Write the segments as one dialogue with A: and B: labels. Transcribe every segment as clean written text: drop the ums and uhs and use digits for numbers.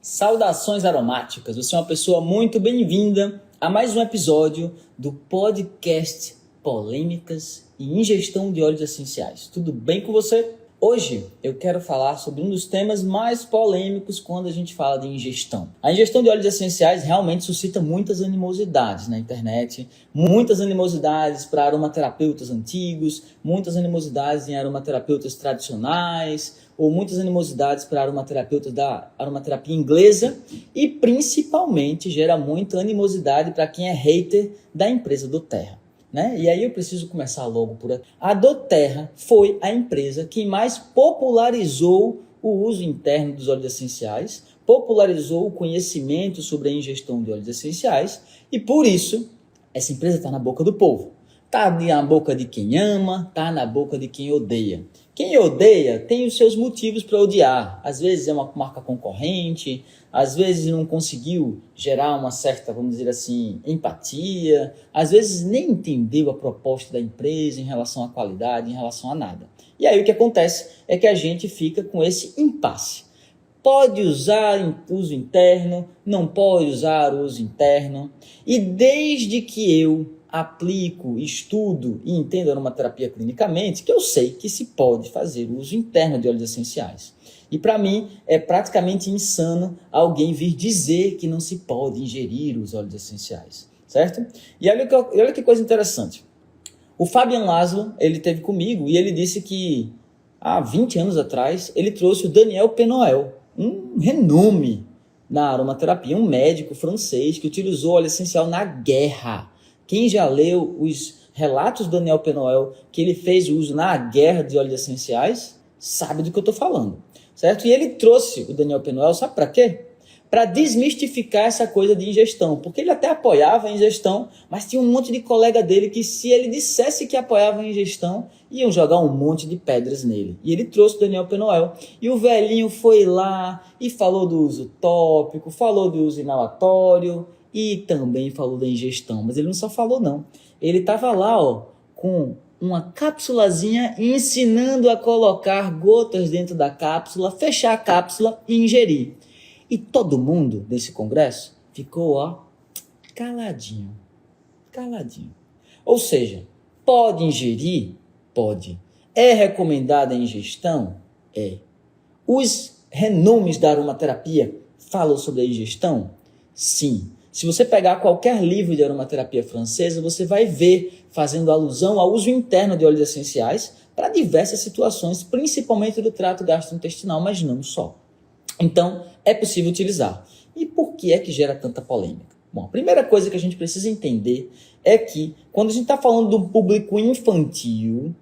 A: Saudações aromáticas, você é uma pessoa muito bem-vinda a mais um episódio do podcast Polêmicas e Ingestão de Óleos Essenciais. Tudo bem com você? Hoje eu quero falar sobre um dos temas mais polêmicos quando a gente fala de ingestão. A ingestão de óleos essenciais realmente suscita muitas animosidades na internet, muitas animosidades para aromaterapeutas antigos, muitas animosidades em aromaterapeutas tradicionais, ou muitas animosidades para aromaterapeutas da aromaterapia inglesa e principalmente gera muita animosidade para quem é hater da empresa doTERRA. Né? E aí eu preciso começar logo por aqui. A doTERRA foi a empresa que mais popularizou o uso interno dos óleos essenciais, popularizou o conhecimento sobre a ingestão de óleos essenciais e por isso essa empresa está na boca do povo. Está na boca de quem ama, está na boca de quem odeia. Quem odeia tem os seus motivos para odiar. Às vezes é uma marca concorrente, às vezes não conseguiu gerar uma certa, vamos dizer assim, empatia, às vezes nem entendeu a proposta da empresa em relação à qualidade, em relação a nada. E aí o que acontece é que a gente fica com esse impasse. Pode usar uso interno, não pode usar uso interno. E desde que eu aplico, estudo e entendo aromaterapia clinicamente, que eu sei que se pode fazer uso interno de óleos essenciais. E para mim é praticamente insano alguém vir dizer que não se pode ingerir os óleos essenciais, certo? E olha que coisa interessante. O Fabian Laszlo, ele esteve comigo e ele disse que há 20 anos atrás ele trouxe o Daniel Penoel, um renome na aromaterapia, um médico francês que utilizou óleo essencial na guerra. Quem já leu os relatos do Daniel Penoel, que ele fez uso na guerra de óleos essenciais, sabe do que eu estou falando, certo? E ele trouxe o Daniel Penoel, sabe para quê? Para desmistificar essa coisa de ingestão, porque ele até apoiava a ingestão, mas tinha um monte de colega dele que se ele dissesse que apoiava a ingestão, iam jogar um monte de pedras nele. E ele trouxe o Daniel Penoel, e o velhinho foi lá e falou do uso tópico, falou do uso inalatório, e também falou da ingestão, mas ele não só falou não. Ele estava lá com uma cápsulazinha ensinando a colocar gotas dentro da cápsula, fechar a cápsula e ingerir. E todo mundo desse congresso ficou caladinho. Ou seja, pode ingerir? Pode. É recomendada a ingestão? É. Os renomes da aromaterapia falam sobre a ingestão? Sim. Se você pegar qualquer livro de aromaterapia francesa, você vai ver fazendo alusão ao uso interno de óleos essenciais para diversas situações, principalmente do trato gastrointestinal, mas não só. Então, é possível utilizar. E por que é que gera tanta polêmica? Bom, a primeira coisa que a gente precisa entender é que, quando a gente está falando de um público infantil,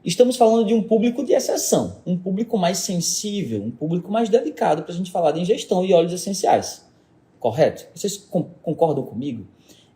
A: estamos falando de um público de exceção, um público mais sensível, um público mais delicado para a gente falar de ingestão de óleos essenciais. Correto? Vocês concordam comigo?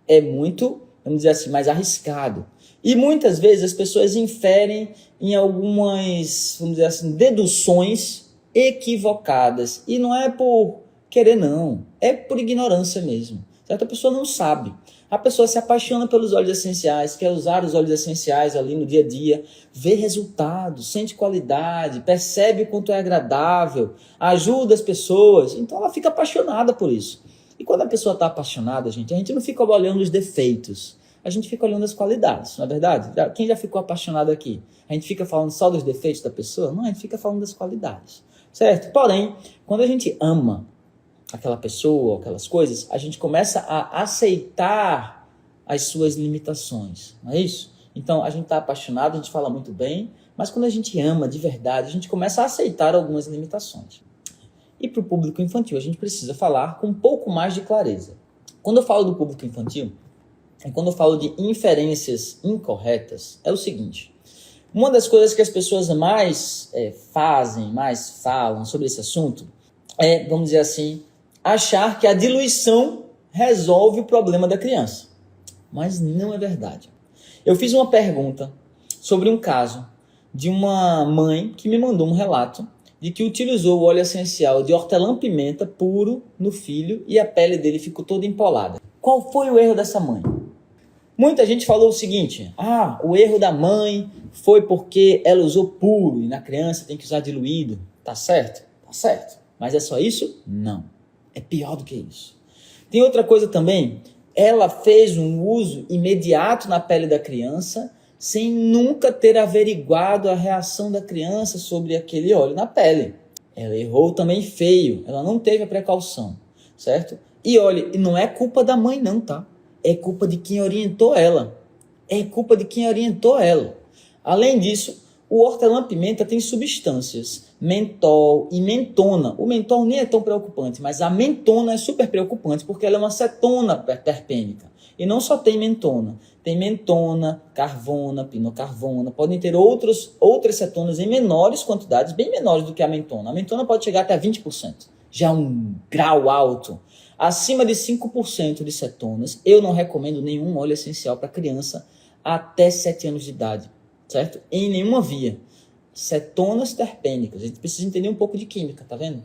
A: É muito, vamos dizer assim, mais arriscado. E muitas vezes as pessoas inferem em algumas, vamos dizer assim, deduções equivocadas. E não é por querer não, é por ignorância mesmo. Certo? A pessoa não sabe. A pessoa se apaixona pelos óleos essenciais, quer usar os óleos essenciais ali no dia a dia, vê resultados, sente qualidade, percebe o quanto é agradável, ajuda as pessoas, então ela fica apaixonada por isso. E quando a pessoa está apaixonada, gente, a gente não fica olhando os defeitos, a gente fica olhando as qualidades, não é verdade? Quem já ficou apaixonado aqui? A gente fica falando só dos defeitos da pessoa? Não, a gente fica falando das qualidades, certo? Porém, quando a gente ama aquela pessoa, aquelas coisas, a gente começa a aceitar as suas limitações, não é isso? Então, a gente está apaixonado, a gente fala muito bem, mas quando a gente ama de verdade, a gente começa a aceitar algumas limitações. E para o público infantil, a gente precisa falar com um pouco mais de clareza. Quando eu falo do público infantil, quando eu falo de inferências incorretas, é o seguinte: uma das coisas que as pessoas mais fazem, mais falam sobre esse assunto é, vamos dizer assim, achar que a diluição resolve o problema da criança. Mas não é verdade. Eu fiz uma pergunta sobre um caso de uma mãe que me mandou um relato de que utilizou o óleo essencial de hortelã-pimenta puro no filho e a pele dele ficou toda empolada. Qual foi o erro dessa mãe? Muita gente falou o seguinte: o erro da mãe foi porque ela usou puro e na criança tem que usar diluído. Tá certo? Tá certo. Mas é só isso? Não. É pior do que isso. Tem outra coisa também, ela fez um uso imediato na pele da criança, sem nunca ter averiguado a reação da criança sobre aquele óleo na pele. Ela errou também feio, ela não teve a precaução, certo? E olha, não é culpa da mãe não, tá? É culpa de quem orientou ela. É culpa de quem orientou ela. Além disso, o hortelã-pimenta tem substâncias, mentol e mentona. O mentol nem é tão preocupante, mas a mentona é super preocupante porque ela é uma cetona terpênica. E não só tem mentona, carvona, pinocarvona, podem ter outras cetonas em menores quantidades, bem menores do que a mentona. A mentona pode chegar até 20%, já é um grau alto. Acima de 5% de cetonas, eu não recomendo nenhum óleo essencial para criança até 7 anos de idade, certo? Em nenhuma via. Cetonas terpênicas, a gente precisa entender um pouco de química, tá vendo?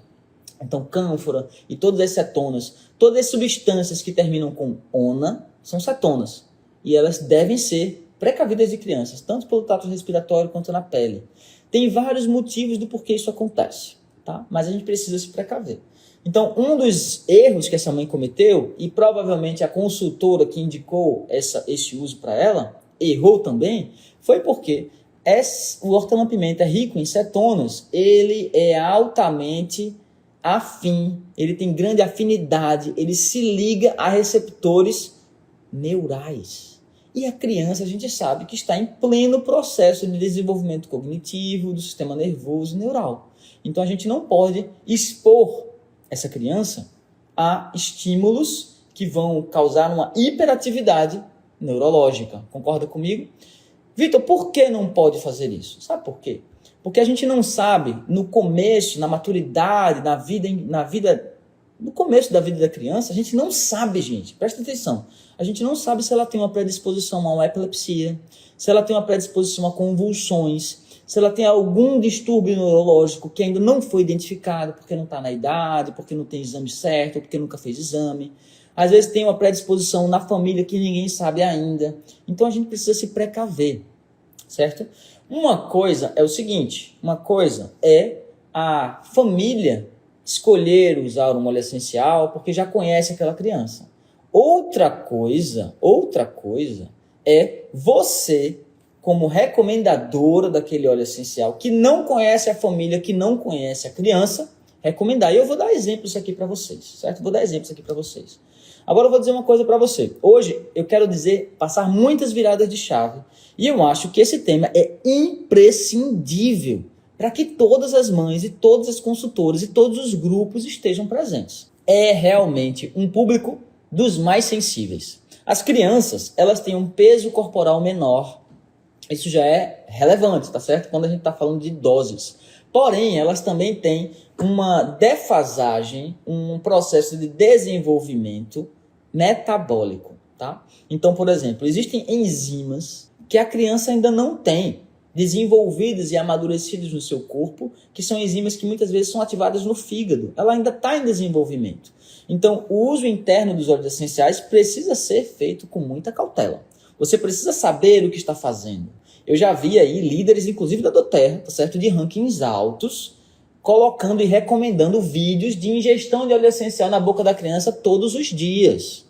A: Então, cânfora e todas as cetonas, todas as substâncias que terminam com ona, são cetonas. E elas devem ser precavidas de crianças, tanto pelo trato respiratório quanto na pele. Tem vários motivos do porquê isso acontece, tá? Mas a gente precisa se precaver. Então, um dos erros que essa mãe cometeu, e provavelmente a consultora que indicou esse uso para ela, errou também, foi porque o hortelã-pimenta rico em cetonas, ele é altamente afim, ele tem grande afinidade, ele se liga a receptores neurais. E a criança, a gente sabe que está em pleno processo de desenvolvimento cognitivo, do sistema nervoso e neural. Então a gente não pode expor essa criança a estímulos que vão causar uma hiperatividade neurológica. Concorda comigo? Vitor, por que não pode fazer isso? Sabe por quê? Porque a gente não sabe, no começo, na maturidade, no começo da vida da criança, a gente não sabe, gente, presta atenção, a gente não sabe se ela tem uma predisposição a uma epilepsia, se ela tem uma predisposição a convulsões, se ela tem algum distúrbio neurológico que ainda não foi identificado, porque não está na idade, porque não tem exame certo, porque nunca fez exame. Às vezes tem uma predisposição na família que ninguém sabe ainda. Então a gente precisa se precaver, certo? Uma coisa é o seguinte, uma coisa é a família escolher usar um óleo essencial porque já conhece aquela criança. Outra coisa é você, como recomendadora daquele óleo essencial, que não conhece a família, que não conhece a criança, recomendar. E eu vou dar exemplos aqui para vocês, certo? Vou dar exemplos aqui para vocês. Agora eu vou dizer uma coisa para você. Hoje eu quero passar muitas viradas de chave. E eu acho que esse tema é imprescindível para que todas as mães e todas as consultoras e todos os grupos estejam presentes. É realmente um público dos mais sensíveis. As crianças, elas têm um peso corporal menor. Isso já é relevante, tá certo? Quando a gente está falando de doses. Porém, elas também têm uma defasagem, um processo de desenvolvimento metabólico, tá? Então, por exemplo, existem enzimas que a criança ainda não tem desenvolvidas e amadurecidas no seu corpo, que são enzimas que muitas vezes são ativadas no fígado. Ela ainda está em desenvolvimento. Então, o uso interno dos óleos essenciais precisa ser feito com muita cautela. Você precisa saber o que está fazendo. Eu já vi aí líderes, inclusive da doTERRA, tá certo? De rankings altos, colocando e recomendando vídeos de ingestão de óleo essencial na boca da criança todos os dias.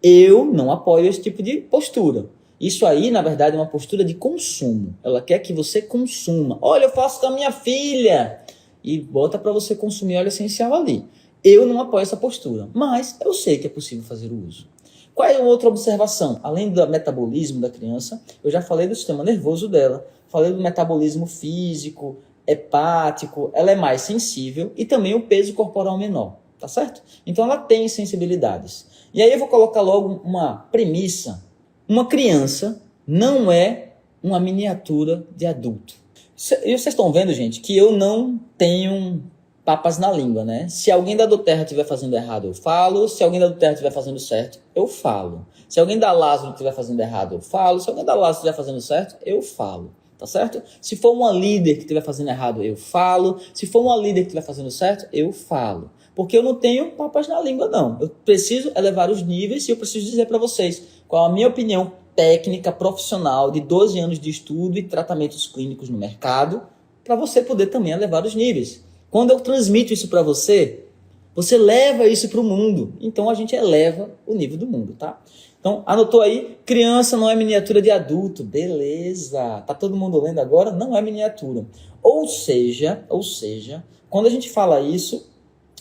A: Eu não apoio esse tipo de postura. Isso aí, na verdade, é uma postura de consumo. Ela quer que você consuma. Olha, eu faço da minha filha. E bota para você consumir óleo essencial ali. Eu não apoio essa postura, mas eu sei que é possível fazer o uso. Qual é a outra observação? Além do metabolismo da criança, eu já falei do sistema nervoso dela, falei do metabolismo físico, hepático, ela é mais sensível e também o peso corporal menor, tá certo? Então ela tem sensibilidades. E aí eu vou colocar logo uma premissa. Uma criança não é uma miniatura de adulto. E vocês estão vendo, gente, que eu não tenho papas na língua, né? Se alguém da doTERRA estiver fazendo errado, eu falo. Se alguém da doTERRA estiver fazendo certo, eu falo. Se alguém da Lázaro estiver fazendo errado, eu falo. Se alguém da Lázaro estiver fazendo certo, eu falo. Tá certo? Se for uma líder que estiver fazendo errado, eu falo. Se for uma líder que estiver fazendo certo, eu falo. Porque eu não tenho papas na língua, não. Eu preciso elevar os níveis e eu preciso dizer para vocês qual a minha opinião técnica, profissional, de 12 anos de estudo e tratamentos clínicos no mercado, para você poder também elevar os níveis. Quando eu transmito isso para você, Você leva isso para o mundo. Então a gente eleva o nível do mundo, tá? Então, anotou aí? Criança não é miniatura de adulto. Beleza. Tá todo mundo lendo agora? Não é miniatura. Ou seja, quando a gente fala isso,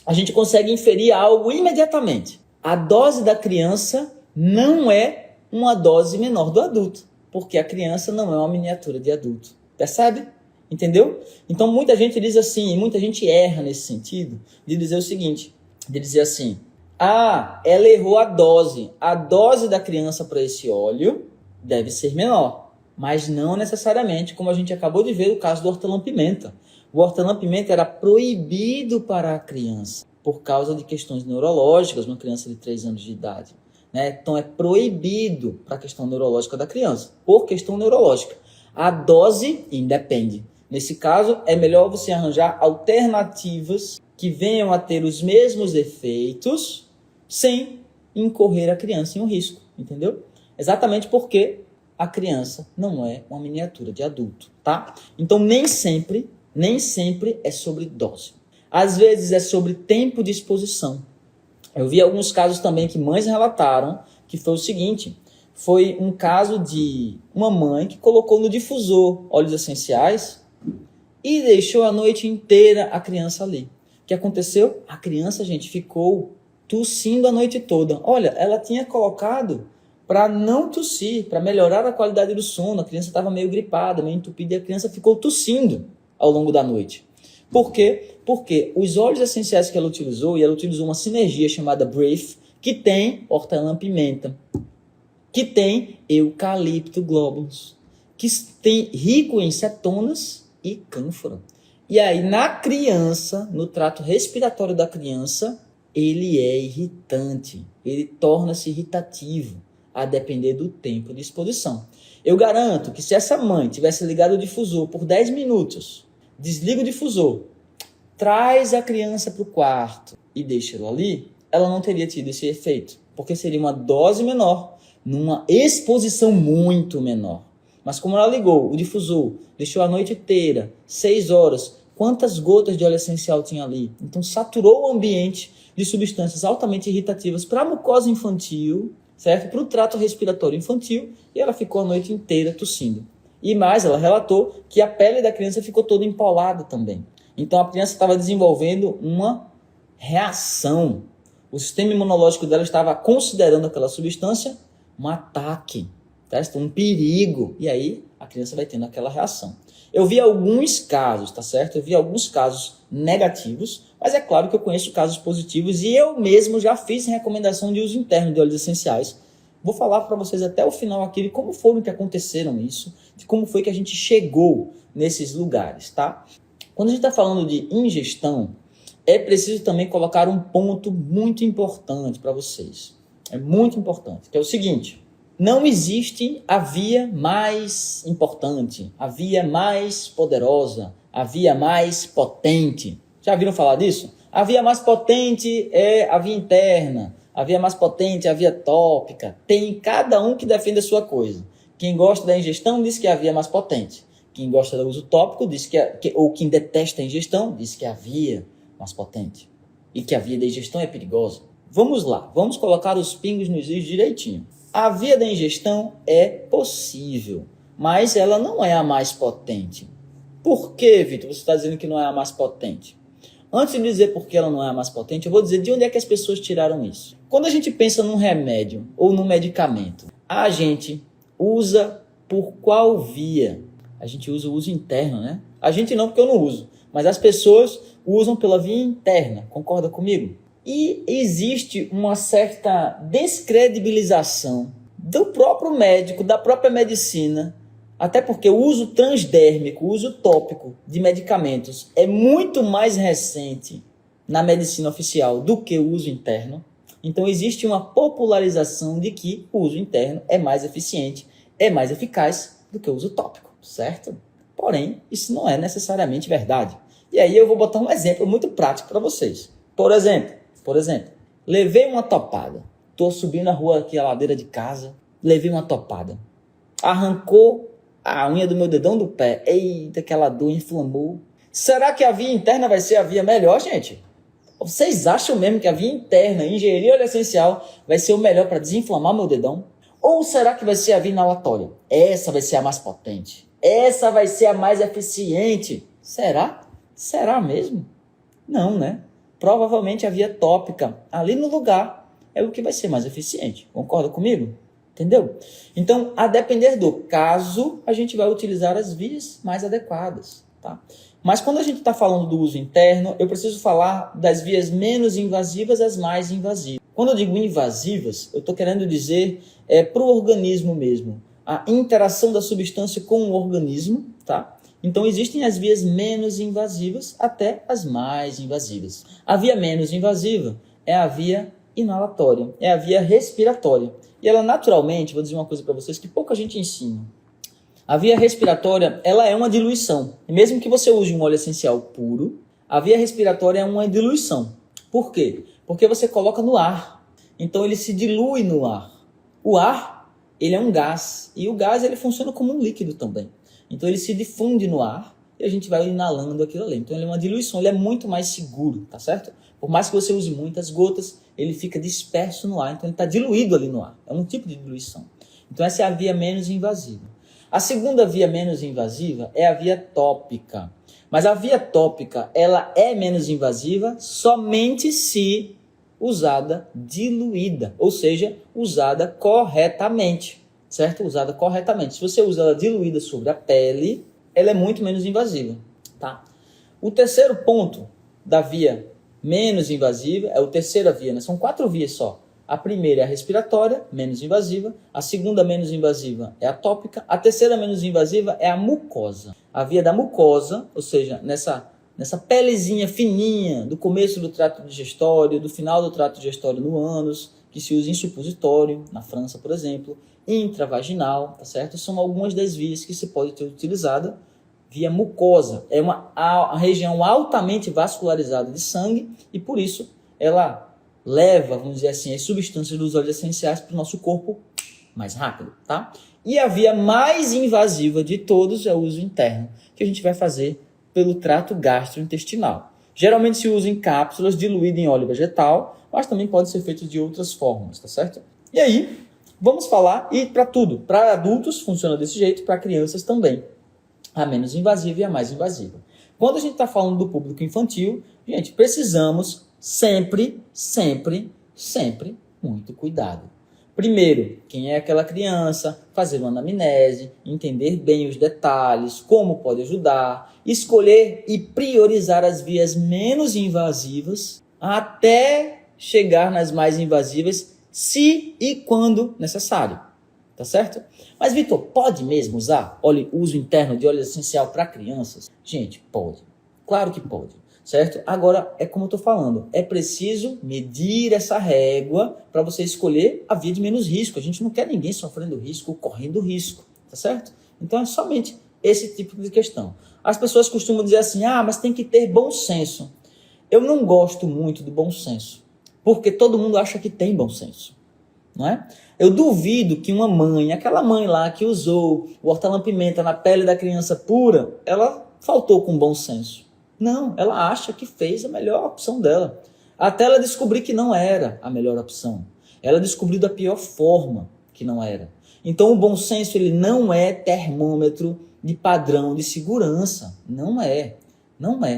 A: a gente consegue inferir algo imediatamente. A dose da criança não é uma dose menor do adulto, porque a criança não é uma miniatura de adulto. Percebe? Entendeu? Então muita gente diz assim, muita gente erra nesse sentido, de dizer o seguinte, de dizer assim, ela errou a dose da criança para esse óleo deve ser menor, mas não necessariamente, como a gente acabou de ver no caso do hortelã-pimenta. O hortelã-pimenta era proibido para a criança, por causa de questões neurológicas, uma criança de 3 anos de idade. Né? Então é proibido para a questão neurológica da criança, por questão neurológica. A dose independe. Nesse caso, é melhor você arranjar alternativas que venham a ter os mesmos efeitos sem incorrer a criança em um risco, entendeu? Exatamente porque a criança não é uma miniatura de adulto, tá? Então, nem sempre é sobre dose. Às vezes é sobre tempo de exposição. Eu vi alguns casos também que mães relataram que foi o seguinte, foi um caso de uma mãe que colocou no difusor óleos essenciais e deixou a noite inteira a criança ali. O que aconteceu? A criança, gente, ficou tossindo a noite toda. Olha, ela tinha colocado para não tossir, para melhorar a qualidade do sono. A criança estava meio gripada, meio entupida e a criança ficou tossindo ao longo da noite. Por quê? Porque os óleos essenciais que ela utilizou, e ela utilizou uma sinergia chamada Brief, que tem hortelã-pimenta, que tem eucalipto globulus, que tem rico em cetonas e cânfora. E aí, na criança, no trato respiratório da criança, ele é irritante, ele torna-se irritativo, a depender do tempo de exposição. Eu garanto que se essa mãe tivesse ligado o difusor por 10 minutos, desliga o difusor, traz a criança para o quarto e deixa ela ali, ela não teria tido esse efeito, porque seria uma dose menor, numa exposição muito menor. Mas como ela ligou o difusor, deixou a noite inteira, 6 horas, quantas gotas de óleo essencial tinha ali? Então saturou o ambiente de substâncias altamente irritativas para a mucosa infantil, certo? Para o trato respiratório infantil, e ela ficou a noite inteira tossindo. E mais, ela relatou que a pele da criança ficou toda empolada também. Então a criança estava desenvolvendo uma reação. O sistema imunológico dela estava considerando aquela substância um ataque, certo? Um perigo. E aí a criança vai tendo aquela reação. Eu vi alguns casos, tá certo? Eu vi alguns casos negativos, mas é claro que eu conheço casos positivos e eu mesmo já fiz recomendação de uso interno de óleos essenciais. Vou falar para vocês até o final aqui de como foram que aconteceram isso, de como foi que a gente chegou nesses lugares, tá? Quando a gente está falando de ingestão, é preciso também colocar um ponto muito importante para vocês. É muito importante, que é o seguinte: não existe a via mais importante, a via mais poderosa, a via mais potente. Já viram falar disso? A via mais potente é a via interna, a via mais potente é a via tópica. Tem cada um que defende a sua coisa. Quem gosta da ingestão diz que é a via mais potente. Quem gosta do uso tópico diz ou quem detesta a ingestão diz que é a via mais potente. E que a via da ingestão é perigosa. Vamos lá, vamos colocar os pingos nos is direitinho. A via da ingestão é possível, mas ela não é a mais potente. Por que, Vitor, você está dizendo que não é a mais potente? Antes de dizer por que ela não é a mais potente, eu vou dizer de onde é que as pessoas tiraram isso. Quando a gente pensa num remédio ou num medicamento, a gente usa por qual via? A gente usa o uso interno, né? A gente não, porque eu não uso, mas as pessoas usam pela via interna, concorda comigo? E existe uma certa descredibilização do próprio médico, da própria medicina, até porque o uso transdérmico, o uso tópico de medicamentos é muito mais recente na medicina oficial do que o uso interno. Então existe uma popularização de que o uso interno é mais eficiente, é mais eficaz do que o uso tópico, certo? Porém, isso não é necessariamente verdade. E aí eu vou botar um exemplo muito prático para vocês. Por exemplo, levei uma topada. Estou subindo a rua aqui, a ladeira de casa, levei uma topada. Arrancou a unha do meu dedão do pé. Eita, aquela dor inflamou. Será que a via interna vai ser a via melhor, gente? Vocês acham mesmo que a via interna, engenharia óleo essencial, vai ser o melhor para desinflamar meu dedão? Ou será que vai ser a via inalatória? Essa vai ser a mais potente. Essa vai ser a mais eficiente. Será? Será mesmo? Não, né? Provavelmente a via tópica, ali no lugar, é o que vai ser mais eficiente. Concorda comigo? Entendeu? Então, a depender do caso, a gente vai utilizar as vias mais adequadas, tá? Mas quando a gente está falando do uso interno, eu preciso falar das vias menos invasivas às mais invasivas. Quando eu digo invasivas, eu estou querendo dizer para o organismo mesmo, a interação da substância com o organismo, tá? Então existem as vias menos invasivas até as mais invasivas. A via menos invasiva é a via inalatória, é a via respiratória. E ela naturalmente, vou dizer uma coisa para vocês que pouca gente ensina. A via respiratória, ela é uma diluição. E mesmo que você use um óleo essencial puro, a via respiratória é uma diluição. Por quê? Porque você coloca no ar. Então ele se dilui no ar. O ar, ele é um gás. E o gás, ele funciona como um líquido também. Então ele se difunde no ar e a gente vai inalando aquilo ali. Então ele é uma diluição, ele é muito mais seguro, tá certo? Por mais que você use muitas gotas, ele fica disperso no ar. Então ele está diluído ali no ar. É um tipo de diluição. Então essa é a via menos invasiva. A segunda via menos invasiva é a via tópica. Mas a via tópica, ela é menos invasiva somente se usada diluída, ou seja, usada corretamente, certo? Usada corretamente. Se você usa ela diluída sobre a pele, ela é muito menos invasiva, tá? O terceiro ponto da via menos invasiva é a terceira via, né? São 4 vias só. A primeira é a respiratória, menos invasiva. A segunda menos invasiva é a tópica. A terceira menos invasiva é a mucosa. A via da mucosa, ou seja, nessa pelezinha fininha do começo do trato digestório, do final do trato digestório no ânus, que se usa em supositório, na França, por exemplo, intravaginal, tá certo? São algumas das vias que se pode ter utilizada via mucosa. É uma região altamente vascularizada de sangue e, por isso, ela leva, vamos dizer assim, as substâncias dos óleos essenciais para o nosso corpo mais rápido, tá? E a via mais invasiva de todos é o uso interno, que a gente vai fazer pelo trato gastrointestinal. Geralmente se usa em cápsulas, diluído em óleo vegetal, mas também pode ser feito de outras formas, tá certo? E aí, vamos falar, e para tudo, para adultos funciona desse jeito, para crianças também. A menos invasiva e a mais invasiva. Quando a gente está falando do público infantil, gente, precisamos sempre muito cuidado. Primeiro, quem é aquela criança, fazer uma anamnese, entender bem os detalhes, como pode ajudar, escolher e priorizar as vias menos invasivas até chegar nas mais invasivas, se e quando necessário. Tá certo? Mas, Vitor, pode mesmo usar uso interno de óleo essencial para crianças? Gente, pode. Claro que pode. Certo? Agora, é como eu estou falando, é preciso medir essa régua para você escolher a via de menos risco. A gente não quer ninguém sofrendo risco ou correndo risco, tá certo? Então é somente esse tipo de questão. As pessoas costumam dizer assim, mas tem que ter bom senso. Eu não gosto muito do bom senso, porque todo mundo acha que tem bom senso, não é? Eu duvido que uma mãe, aquela mãe lá que usou o hortelã-pimenta na pele da criança pura, ela faltou com bom senso. Não, ela acha que fez a melhor opção dela. Até ela descobrir que não era a melhor opção. Ela descobriu da pior forma que não era. Então o bom senso ele não é termômetro de padrão de segurança. Não é,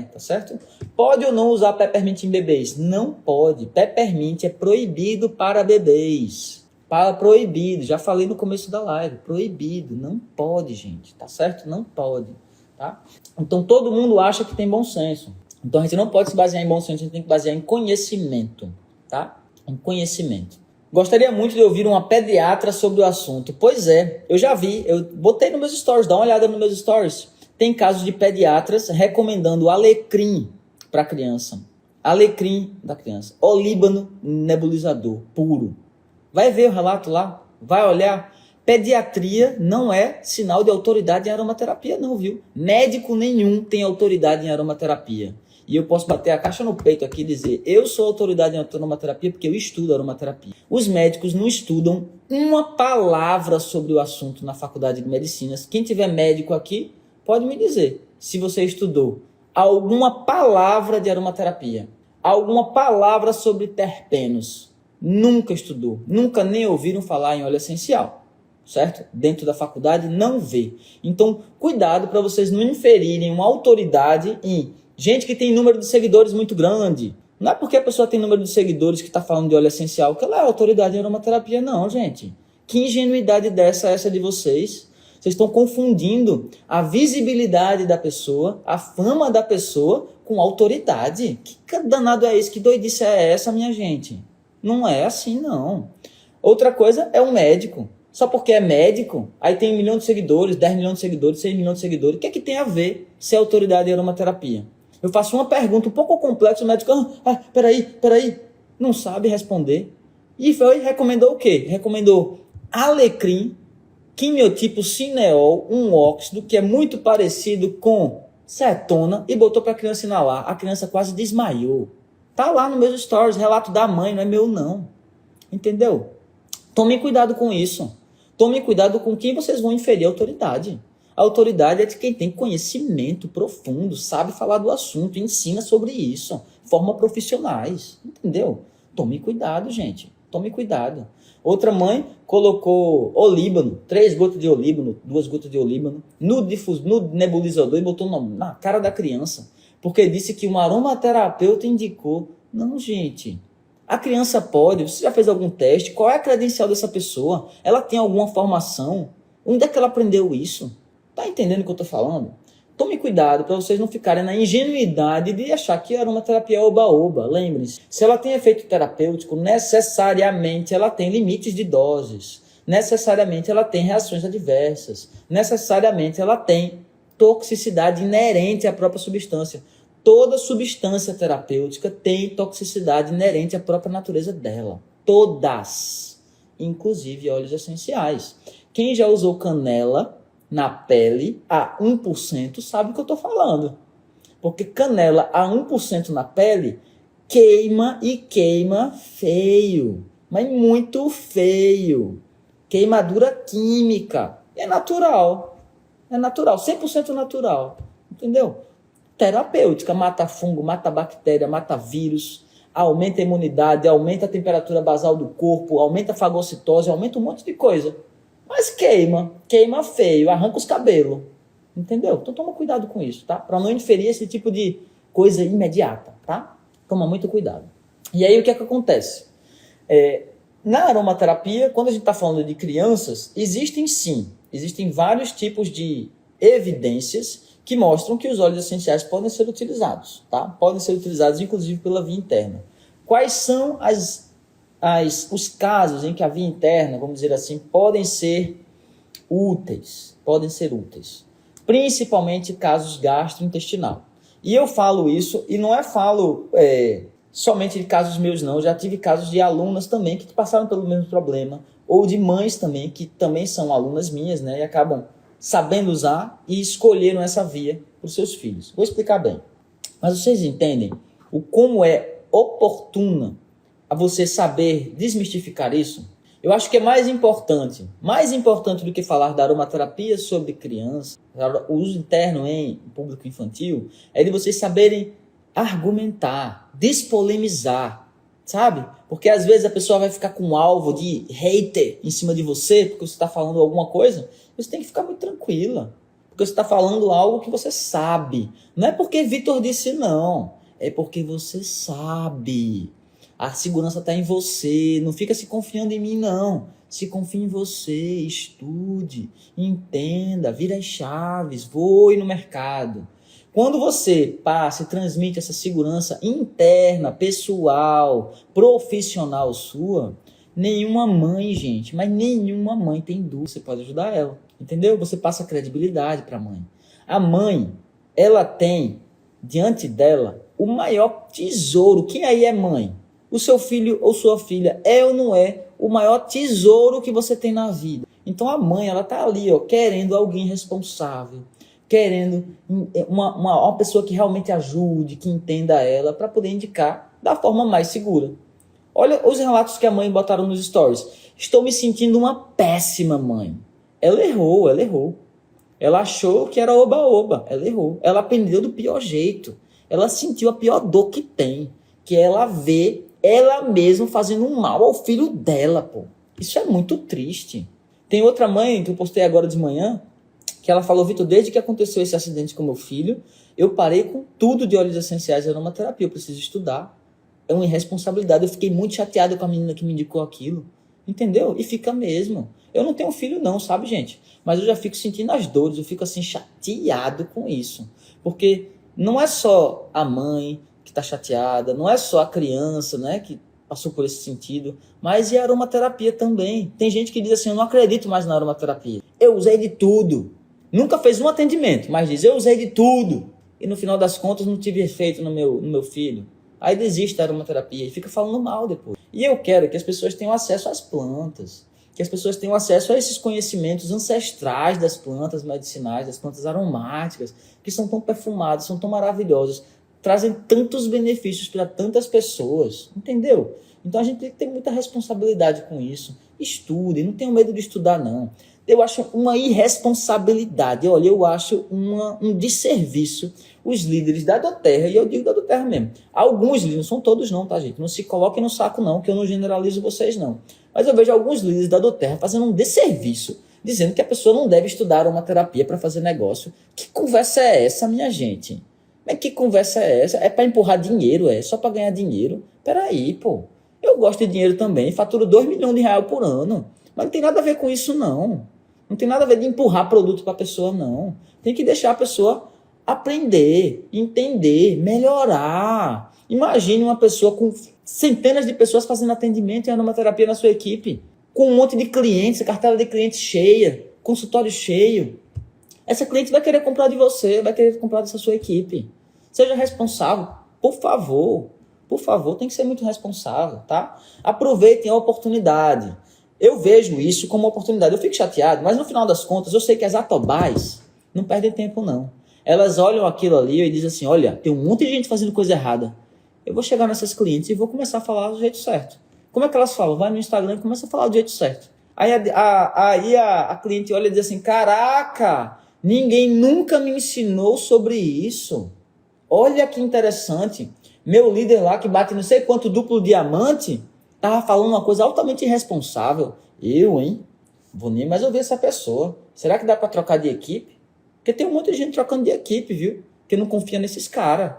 A: tá certo? Pode ou não usar peppermint em bebês? Não pode. Peppermint é proibido para bebês. Proibido, já falei no começo da live. Proibido, não pode, gente, tá certo? Não pode. Tá? Então todo mundo acha que tem bom senso. Então a gente não pode se basear em bom senso, a gente tem que basear em conhecimento, tá? Em conhecimento. Gostaria muito de ouvir uma pediatra sobre o assunto. Pois é, eu já vi, eu botei nos meus stories, dá uma olhada nos meus stories. Tem casos de pediatras recomendando alecrim para a criança. Alecrim da criança. Olíbano nebulizador puro. Vai ver o relato lá, vai olhar. Pediatria não é sinal de autoridade em aromaterapia não, viu? Médico nenhum tem autoridade em aromaterapia. E eu posso bater a caixa no peito aqui e dizer, eu sou autoridade em aromaterapia porque eu estudo aromaterapia. Os médicos não estudam uma palavra sobre o assunto na faculdade de medicina. Quem tiver médico aqui, pode me dizer se você estudou alguma palavra de aromaterapia. alguma palavra sobre terpenos. Nunca estudou, nunca nem ouviram falar em óleo essencial, certo? Dentro da faculdade não vê. Então, cuidado para vocês não inferirem uma autoridade em gente que tem número de seguidores muito grande. Não é porque a pessoa tem número de seguidores que está falando de óleo essencial que ela é autoridade em aromaterapia, não, gente. Que ingenuidade dessa é essa de vocês? Vocês estão confundindo a visibilidade da pessoa, a fama da pessoa com autoridade. Que danado é isso? Que doidice é essa, minha gente? Não é assim, não. Outra coisa é um médico. Só porque é médico, aí tem 1 milhão de seguidores, 10 milhões de seguidores, 6 milhões de seguidores. O que é que tem a ver ser autoridade em aromaterapia? Eu faço uma pergunta um pouco complexa, o médico, peraí, não sabe responder. E recomendou o quê? Recomendou alecrim, quimiotipo cineol, um óxido que é muito parecido com cetona e botou para a criança inalar. A criança quase desmaiou. Tá lá no meus stories, relato da mãe, não é meu não. Entendeu? Tomem cuidado com isso. Tomem cuidado com quem vocês vão inferir a autoridade. A autoridade é de quem tem conhecimento profundo, sabe falar do assunto, ensina sobre isso, forma profissionais, entendeu? Tome cuidado, gente, tome cuidado. Outra mãe colocou olíbano, 3 gotas de olíbano, 2 gotas de olíbano, no nebulizador e botou na cara da criança, porque disse que um aromaterapeuta indicou. Não, gente, a criança pode, você já fez algum teste? Qual é a credencial dessa pessoa? Ela tem alguma formação? Onde é que ela aprendeu isso? Tá entendendo o que eu tô falando? Tome cuidado para vocês não ficarem na ingenuidade de achar que a aromaterapia é oba-oba. Lembre-se, se ela tem efeito terapêutico, necessariamente ela tem limites de doses. Necessariamente ela tem reações adversas. Necessariamente ela tem toxicidade inerente à própria substância. Toda substância terapêutica tem toxicidade inerente à própria natureza dela. Todas. Inclusive óleos essenciais. Quem já usou canela na pele a 1% sabe o que eu estou falando. Porque canela a 1% na pele queima e queima feio. Mas muito feio. Queimadura química. É natural. É natural. 100% natural. Entendeu? Terapêutica. Mata fungo, mata bactéria, mata vírus. Aumenta a imunidade, aumenta a temperatura basal do corpo, aumenta a fagocitose, aumenta um monte de coisa. Mas queima feio, arranca os cabelos, entendeu? Então toma cuidado com isso, tá? Para não inferir esse tipo de coisa imediata, tá? Toma muito cuidado. E aí o que é que acontece? Na aromaterapia, quando a gente está falando de crianças, existem vários tipos de evidências que mostram que os óleos essenciais podem ser utilizados, tá? Podem ser utilizados inclusive pela via interna. Quais são os casos em que a via interna, vamos dizer assim, podem ser úteis, principalmente casos gastrointestinal. E eu falo isso, e não falo somente de casos meus não, já tive casos de alunas também que passaram pelo mesmo problema, ou de mães também, que também são alunas minhas, né, e acabam sabendo usar e escolheram essa via para os seus filhos. Vou explicar bem. Mas vocês entendem como é oportuna a você saber desmistificar isso? Eu acho que é mais importante do que falar da aromaterapia sobre criança, o uso interno em público infantil, é de vocês saberem argumentar, despolemizar, sabe? Porque às vezes a pessoa vai ficar com um alvo de hater em cima de você, porque você está falando alguma coisa, você tem que ficar muito tranquila, porque você está falando algo que você sabe. Não é porque Vitor disse não, é porque você sabe. A segurança está em você, não fica se confiando em mim não, se confia em você, estude, entenda, vira as chaves, voe no mercado. Quando você passa e transmite essa segurança interna, pessoal, profissional sua, nenhuma mãe, gente, mas nenhuma mãe tem dúvida, você pode ajudar ela, entendeu? Você passa credibilidade para a mãe. A mãe, ela tem diante dela o maior tesouro. Quem aí é mãe? O seu filho ou sua filha é ou não é o maior tesouro que você tem na vida. Então a mãe, ela tá ali, querendo alguém responsável, querendo uma pessoa que realmente ajude, que entenda ela, para poder indicar da forma mais segura. Olha os relatos que a mãe botaram nos stories. Estou me sentindo uma péssima mãe. Ela errou. Ela achou que era oba-oba, ela errou. Ela aprendeu do pior jeito. Ela sentiu a pior dor que tem, que ela vê ela mesma fazendo um mal ao filho dela, pô. Isso é muito triste. Tem outra mãe que eu postei agora de manhã, que ela falou: Vitor, desde que aconteceu esse acidente com meu filho, eu parei com tudo de óleos essenciais e aromaterapia, eu preciso estudar. É uma irresponsabilidade, eu fiquei muito chateado com a menina que me indicou aquilo. Entendeu? E fica mesmo. Eu não tenho filho não, sabe, gente? Mas eu já fico sentindo as dores, eu fico assim chateado com isso. Porque não é só a mãe que está chateada, não é só a criança, né, que passou por esse sentido, mas e a aromaterapia também. Tem gente que diz assim: eu não acredito mais na aromaterapia. Eu usei de tudo. Nunca fez um atendimento, mas diz: eu usei de tudo. E no final das contas não tive efeito no meu filho. Aí desiste da aromaterapia e fica falando mal depois. E eu quero que as pessoas tenham acesso às plantas, que as pessoas tenham acesso a esses conhecimentos ancestrais das plantas medicinais, das plantas aromáticas, que são tão perfumadas, são tão maravilhosas, trazem tantos benefícios para tantas pessoas, entendeu? Então a gente tem que ter muita responsabilidade com isso. Estude, não tenham medo de estudar, não. Eu acho uma irresponsabilidade, olha, eu acho um desserviço os líderes da doTERRA, e eu digo da doTERRA mesmo. Alguns líderes, não são todos não, tá, gente? Não se coloquem no saco não, que eu não generalizo vocês não. Mas eu vejo alguns líderes da doTERRA fazendo um desserviço, dizendo que a pessoa não deve estudar uma terapia para fazer negócio. Que conversa é essa, minha gente? Mas que conversa é essa? É para empurrar dinheiro, é? Só para ganhar dinheiro? Peraí, pô. Eu gosto de dinheiro também, faturo 2 milhões de reais por ano. Mas não tem nada a ver com isso, não. Não tem nada a ver de empurrar produto para a pessoa, não. Tem que deixar a pessoa aprender, entender, melhorar. Imagine uma pessoa com centenas de pessoas fazendo atendimento e aromaterapia na sua equipe, com um monte de clientes, cartela de clientes cheia, consultório cheio. Essa cliente vai querer comprar de você, vai querer comprar dessa sua equipe. Seja responsável, por favor. Por favor, tem que ser muito responsável, tá? Aproveitem a oportunidade. Eu vejo isso como uma oportunidade. Eu fico chateado, mas no final das contas, eu sei que as atobais não perdem tempo, não. Elas olham aquilo ali e dizem assim: olha, tem um monte de gente fazendo coisa errada. Eu vou chegar nessas clientes e vou começar a falar do jeito certo. Como é que elas falam? Vai no Instagram e começa a falar do jeito certo. Aí a cliente olha e diz assim: caraca, ninguém nunca me ensinou sobre isso. Olha que interessante. Meu líder lá que bate não sei quanto duplo diamante estava falando uma coisa altamente irresponsável. Eu, hein? Vou nem mais ouvir essa pessoa. Será que dá para trocar de equipe? Porque tem um monte de gente trocando de equipe, viu? Que não confia nesses caras.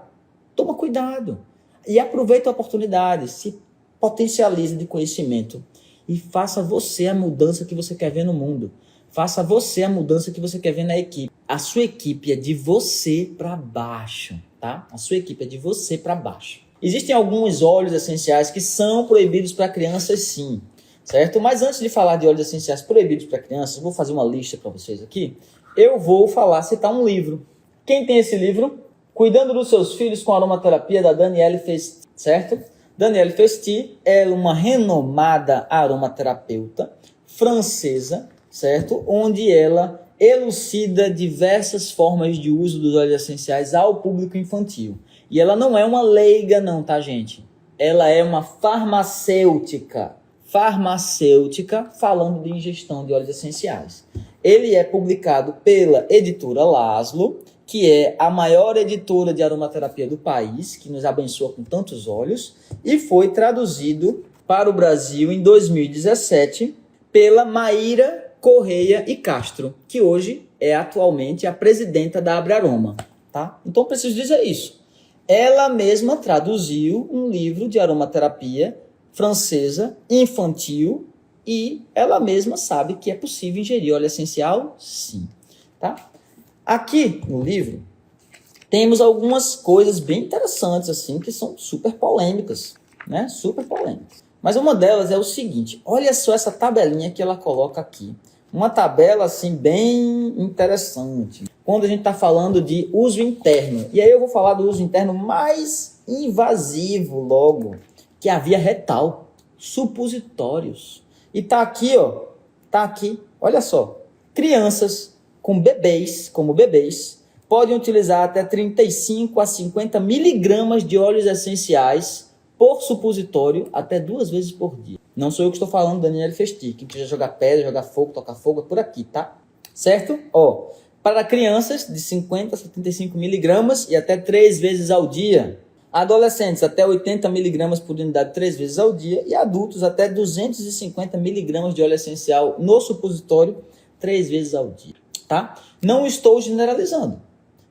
A: Toma cuidado. E aproveita a oportunidade. Se potencialize de conhecimento. E faça você a mudança que você quer ver no mundo. Faça você a mudança que você quer ver na equipe. A sua equipe é de você para baixo, tá? A sua equipe é de você para baixo. Existem alguns óleos essenciais que são proibidos para crianças, sim, certo? Mas antes de falar de óleos essenciais proibidos para crianças, eu vou fazer uma lista para vocês aqui. Eu vou citar um livro. Quem tem esse livro? Cuidando dos seus filhos com aromaterapia, da Danielle Festi, certo? Danielle Festi é uma renomada aromaterapeuta francesa, certo? Onde ela elucida diversas formas de uso dos óleos essenciais ao público infantil. E ela não é uma leiga não, tá, gente? Ela é uma farmacêutica falando de ingestão de óleos essenciais. Ele é publicado pela editora Laszlo, que é a maior editora de aromaterapia do país, que nos abençoa com tantos óleos, e foi traduzido para o Brasil em 2017 pela Maíra Correia e Castro, que hoje é atualmente a presidenta da Abraroma, tá? Então preciso dizer isso. Ela mesma traduziu um livro de aromaterapia francesa, infantil, e ela mesma sabe que é possível ingerir óleo essencial, sim, tá? Aqui no livro temos algumas coisas bem interessantes, assim, que são super polêmicas, né? Super polêmicas. Mas uma delas é o seguinte: olha só essa tabelinha que ela coloca aqui. Uma tabela, assim, bem interessante. Quando a gente está falando de uso interno. E aí eu vou falar do uso interno mais invasivo logo, que é a via retal. Supositórios. E tá aqui, ó. Tá aqui. Olha só. Crianças como bebês, podem utilizar até 35 a 50 miligramas de óleos essenciais por supositório até 2 vezes por dia. Não sou eu que estou falando, Danielle Festi. Quem quiser jogar pedra, jogar fogo, tocar fogo, é por aqui, tá? Certo? Ó, para crianças de 50 a 75 miligramas e até 3 vezes ao dia. Adolescentes até 80 miligramas por unidade 3 vezes ao dia e adultos até 250 miligramas de óleo essencial no supositório 3 vezes ao dia, tá? Não estou generalizando.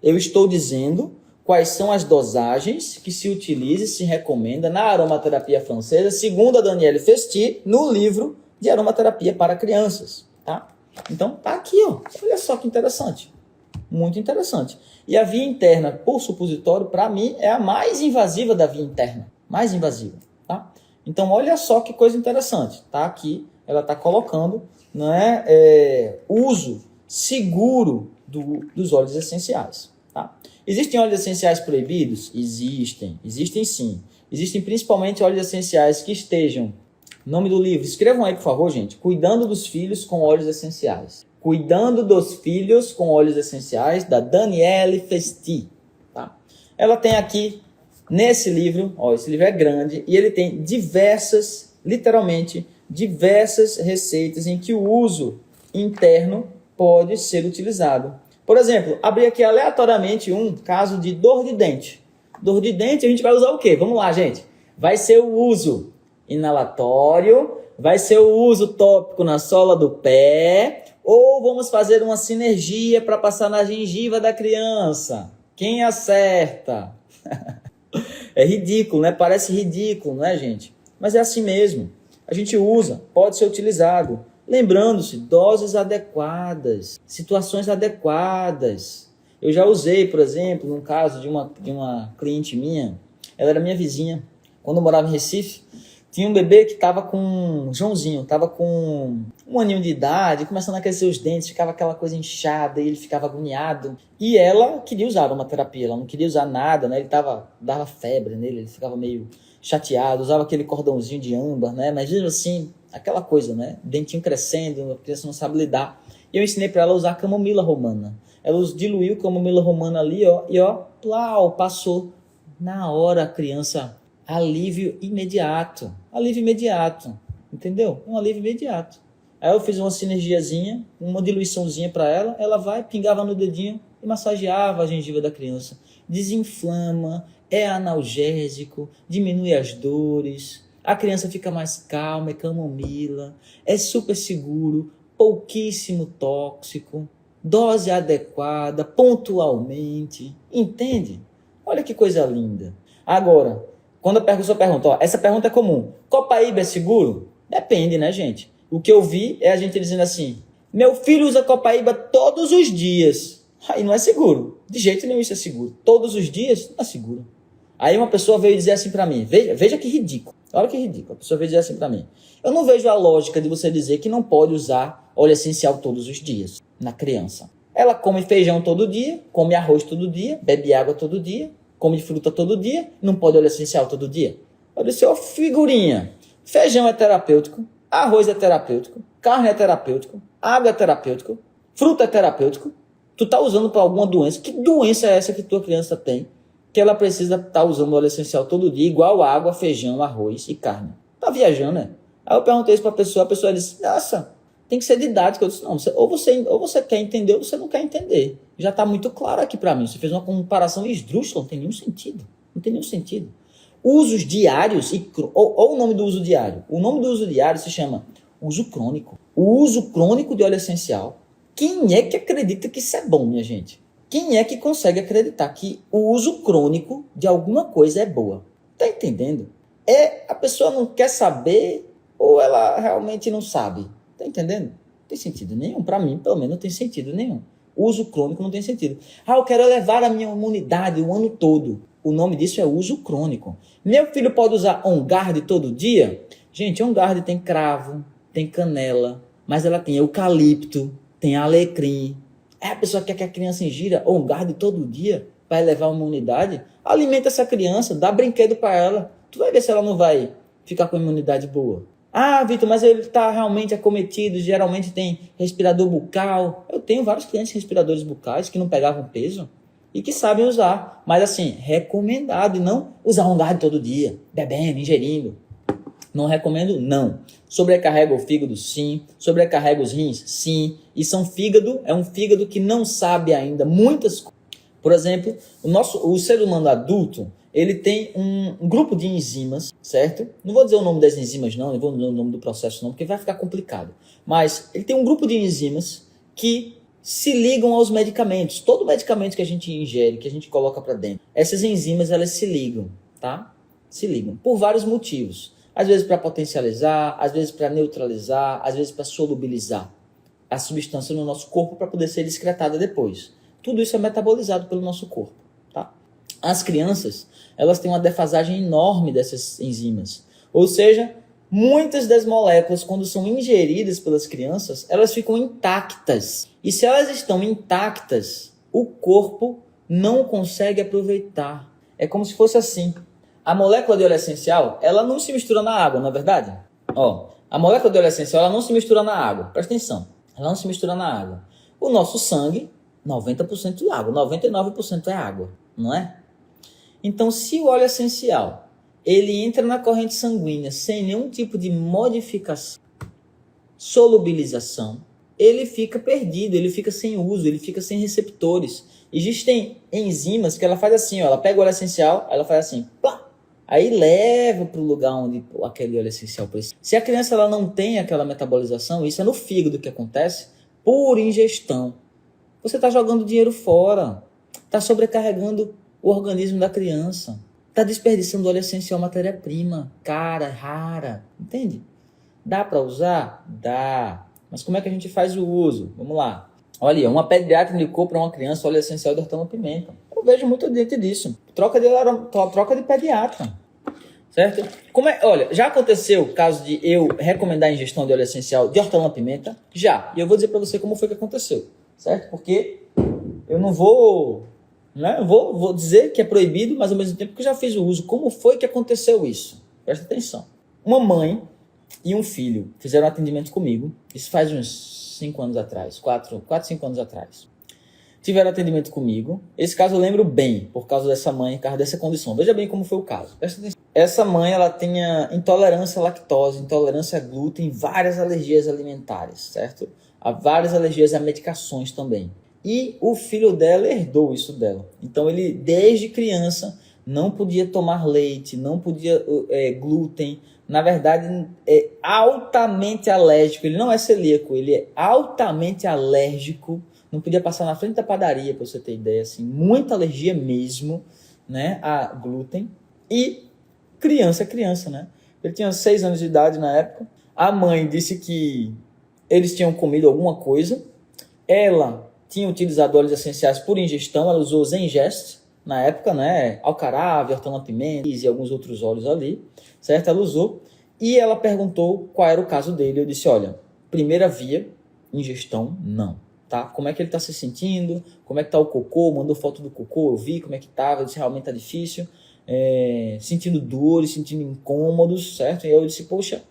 A: Eu estou dizendo quais são as dosagens que se utiliza e se recomenda na aromaterapia francesa, segundo a Danielle Festi, no livro de aromaterapia para crianças, tá? Então, tá aqui, ó. Olha só que interessante. Muito interessante. E a via interna por supositório, para mim, é a mais invasiva da via interna. Mais invasiva, tá? Então, olha só que coisa interessante. Tá aqui, ela está colocando, né, uso seguro dos óleos essenciais, tá? Existem óleos essenciais proibidos? Existem sim. Existem principalmente óleos essenciais que estejam, nome do livro, escrevam aí por favor, gente, Cuidando dos Filhos com Óleos Essenciais. Cuidando dos Filhos com Óleos Essenciais, da Danielle Festi, tá? Ela tem aqui, nesse livro, ó, esse livro é grande, e ele tem literalmente, diversas receitas em que o uso interno pode ser utilizado. Por exemplo, abri aqui aleatoriamente um caso de dor de dente. Dor de dente, a gente vai usar o quê? Vamos lá, gente. Vai ser o uso inalatório, vai ser o uso tópico na sola do pé, ou vamos fazer uma sinergia para passar na gengiva da criança. Quem acerta? É ridículo, né? Parece ridículo, né, gente? Mas é assim mesmo. A gente usa, pode ser utilizado. Lembrando-se, doses adequadas, situações adequadas. Eu já usei, por exemplo, num caso de uma cliente minha, ela era minha vizinha, quando eu morava em Recife, tinha um bebê que estava com, Joãozinho, estava com 1 aninho de idade, começando a crescer os dentes, ficava aquela coisa inchada, e ele ficava agoniado. E ela queria usar aromaterapia, ela não queria usar nada, né? Dava febre nele, ele ficava meio chateado, usava aquele cordãozinho de âmbar, né? Mas mesmo assim, aquela coisa, né? Dentinho crescendo, a criança não sabe lidar. E eu ensinei para ela a usar camomila romana. Ela diluiu camomila romana ali, ó, e ó, plau, passou. Na hora a criança, alívio imediato, entendeu? Um alívio imediato. Aí eu fiz uma sinergiazinha, uma diluiçãozinha para ela, ela vai, pingava no dedinho e massageava a gengiva da criança. Desinflama, é analgésico, diminui as dores, a criança fica mais calma, é camomila, é super seguro, pouquíssimo tóxico, dose adequada, pontualmente, entende? Olha que coisa linda. Agora, quando a pessoa pergunta, ó, essa pergunta é comum, Copaíba é seguro? Depende, né, gente? O que eu vi é a gente dizendo assim, meu filho usa Copaíba todos os dias. Aí não é seguro, de jeito nenhum isso é seguro. Todos os dias, não é seguro. Aí uma pessoa veio dizer assim para mim, veja que ridículo, olha que ridículo, a pessoa veio dizer assim para mim, eu não vejo a lógica de você dizer que não pode usar óleo essencial todos os dias na criança. Ela come feijão todo dia, come arroz todo dia, bebe água todo dia, come fruta todo dia, não pode óleo essencial todo dia. Eu disse, ó, figurinha, feijão é terapêutico, arroz é terapêutico, carne é terapêutico, água é terapêutico, fruta é terapêutico. Tu tá usando para alguma doença? Que doença é essa que tua criança tem? Que ela precisa estar usando óleo essencial todo dia, igual água, feijão, arroz e carne. Tá viajando, né? Aí eu perguntei isso para a pessoa disse, nossa, tem que ser didático. Eu disse, não, ou você quer entender ou você não quer entender. Já está muito claro aqui para mim. Você fez uma comparação esdrúxula, não tem nenhum sentido. Não tem nenhum sentido. Usos diários, ou o nome do uso diário. O nome do uso diário se chama uso crônico. O uso crônico de óleo essencial. Quem é que acredita que isso é bom, minha gente? Quem é que consegue acreditar que o uso crônico de alguma coisa é boa? Tá entendendo? A pessoa não quer saber ou ela realmente não sabe? Tá entendendo? Não tem sentido nenhum. Para mim, pelo menos, não tem sentido nenhum. O uso crônico não tem sentido. Eu quero elevar a minha imunidade o ano todo. O nome disso é uso crônico. Meu filho pode usar On Guard todo dia? Gente, On Guard tem cravo, tem canela, mas ela tem eucalipto, tem alecrim. A pessoa quer que a criança ingira On Guard todo dia para elevar a imunidade? Alimenta essa criança, dá brinquedo para ela. Tu vai ver se ela não vai ficar com a imunidade boa. Vitor, mas ele está realmente acometido, geralmente tem respirador bucal. Eu tenho vários clientes respiradores bucais que não pegavam peso e que sabem usar. Mas assim, recomendado e não usar On Guard todo dia, bebendo, ingerindo. Não recomendo, não. Sobrecarrega o fígado, sim. Sobrecarrega os rins, sim. E é um fígado que não sabe ainda muitas coisas. Por exemplo, o ser humano adulto, ele tem um grupo de enzimas, certo? Não vou dizer o nome das enzimas não vou dizer o nome do processo não, porque vai ficar complicado. Mas ele tem um grupo de enzimas que se ligam aos medicamentos. Todo medicamento que a gente ingere, que a gente coloca para dentro, essas enzimas, elas se ligam, tá? Se ligam, por vários motivos. Às vezes para potencializar, às vezes para neutralizar, às vezes para solubilizar a substância no nosso corpo para poder ser excretada depois. Tudo isso é metabolizado pelo nosso corpo, tá? As crianças, elas têm uma defasagem enorme dessas enzimas. Ou seja, muitas das moléculas, quando são ingeridas pelas crianças, elas ficam intactas. E se elas estão intactas, o corpo não consegue aproveitar. É como se fosse assim. A molécula de óleo essencial, ela não se mistura na água, não é verdade? A molécula de óleo essencial, ela não se mistura na água. Presta atenção. Ela não se mistura na água. O nosso sangue, 90% de água, 99% é água, não é? Então, se o óleo essencial, ele entra na corrente sanguínea sem nenhum tipo de modificação, solubilização, ele fica perdido, ele fica sem uso, ele fica sem receptores. Existem enzimas que ela faz assim, ela pega o óleo essencial, ela faz assim, plá, aí leva para o lugar onde aquele óleo essencial precisa. Se a criança ela não tem aquela metabolização, isso é no fígado que acontece, por ingestão. Você está jogando dinheiro fora, está sobrecarregando o organismo da criança, está desperdiçando óleo essencial, matéria-prima, cara, rara, entende? Dá para usar? Dá. Mas como é que a gente faz o uso? Vamos lá. Olha, uma pediatra indicou para uma criança óleo essencial de hortelã-pimenta. Eu vejo muito dentro disso. Troca de pediatra. Certo? Olha, já aconteceu o caso de eu recomendar a ingestão de óleo essencial de hortelã-pimenta? Já. E eu vou dizer para você como foi que aconteceu. Certo? Porque eu não vou... Né? Vou dizer que é proibido, mas ao mesmo tempo que eu já fiz o uso. Como foi que aconteceu isso? Presta atenção. Uma mãe e um filho fizeram atendimento comigo. Isso faz uns 5 anos atrás. 4, 5 anos atrás. Tiveram atendimento comigo. Esse caso eu lembro bem, por causa dessa mãe, por causa dessa condição. Veja bem como foi o caso. Presta atenção. Essa mãe, ela tinha intolerância à lactose, intolerância a glúten, várias alergias alimentares, certo? Há várias alergias a medicações também. E o filho dela herdou isso dela. Então ele, desde criança, não podia tomar leite, não podia glúten. Na verdade, é altamente alérgico. Ele não é celíaco, ele é altamente alérgico. Não podia passar na frente da padaria, para você ter ideia. Assim, muita alergia mesmo, né, a glúten. E criança, né? Ele tinha 6 anos de idade na época. A mãe disse que eles tinham comido alguma coisa. Ela tinha utilizado óleos essenciais por ingestão. Ela usou Zengest na época, né? Alcarave, hortelã-pimenta e alguns outros óleos ali, certo? Ela usou. E ela perguntou qual era o caso dele. Eu disse, olha, primeira via, ingestão, não. Tá? Como é que ele está se sentindo? Como é que está o cocô? Mandou foto do cocô, eu vi como é que estava. Eu disse, realmente está difícil. Sentindo dores, sentindo incômodos, certo? E eu disse, poxa,